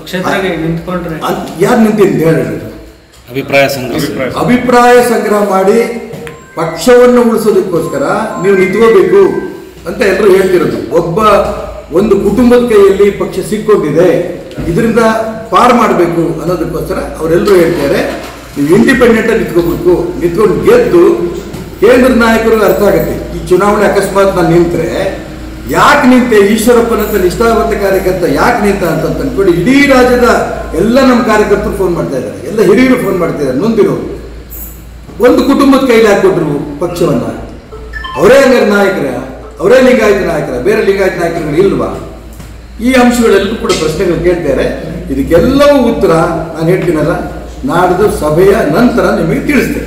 ಪಕ್ಷೇತರಾಗಿ ನಿಂತ್ಕೊಂಡ್ರೆ ಯಾರು ನಿಂತಿದ್ದು ಹೇಳಿ? ಅಭಿಪ್ರಾಯ ಸಂಗ್ರಹ ಮಾಡಿ ಪಕ್ಷವನ್ನು ಉಳಿಸೋದಕ್ಕೋಸ್ಕರ ನೀವು ನಿಂತ್ಕೋಬೇಕು ಅಂತ ಎಲ್ಲರೂ ಹೇಳ್ತಿರೋದು. ಒಂದು ಕುಟುಂಬದ ಕೈಯಲ್ಲಿ ಪಕ್ಷ ಸಿಕ್ಕೊಂಡಿದೆ, ಇದರಿಂದ ಪಾರು ಮಾಡಬೇಕು ಅನ್ನೋದಕ್ಕೋಸ್ಕರ ಅವರೆಲ್ಲರೂ ಹೇಳ್ತಾರೆ ನೀವು ಇಂಡಿಪೆಂಡೆಂಟಾಗಿ ನಿಂತ್ಕೋಬೇಕು. ನಿಂತ್ಕೊಂಡು ಗೆದ್ದು ಕೇಂದ್ರದ ನಾಯಕರಿಗೆ ಅರ್ಥ ಆಗುತ್ತೆ. ಈ ಚುನಾವಣೆ ಅಕಸ್ಮಾತ್ ನಾನು ನಿಂತರೆ ಯಾಕೆ ನಿಂತೆ, ಈಶ್ವರಪ್ಪನಂತ ನಿಷ್ಠಾವಂತ ಕಾರ್ಯಕರ್ತ ಯಾಕೆ ನಿಂತ ಅಂತ ಅಂದ್ಕೊಂಡು ಇಡೀ ರಾಜ್ಯದ ಎಲ್ಲ ನಮ್ಮ ಕಾರ್ಯಕರ್ತರು ಫೋನ್ ಮಾಡ್ತಾ ಇದ್ದಾರೆ, ಎಲ್ಲ ಹಿರಿಯರು ಫೋನ್ ಮಾಡ್ತಾ ಇದ್ದಾರೆ. ನೊಂದಿರೋರು ಒಂದು ಕುಟುಂಬದ ಕೈಲಿ ಹಾಕೊಟ್ರು ಪಕ್ಷವನ್ನ. ಅವರೇ ಹಂಗಾರೆ ನಾಯಕರ, ಅವರೇ ಲಿಂಗಾಯತ ನಾಯಕರ, ಬೇರೆ ಲಿಂಗಾಯತ ನಾಯಕರುಗಳು ಇಲ್ವಾ? ಈ ಅಂಶಗಳೆಲ್ಲರೂ ಕೂಡ ಪ್ರಶ್ನೆಗಳು ಕೇಳ್ತಾರೆ. ಇದಕ್ಕೆಲ್ಲವೂ ಉತ್ತರ ನಾನು ಹೇಳ್ತೀನಲ್ಲ, ನಾಡ್ದು ಸಭೆಯ ನಂತರ ನಿಮಗೆ ತಿಳಿಸ್ತೇನೆ.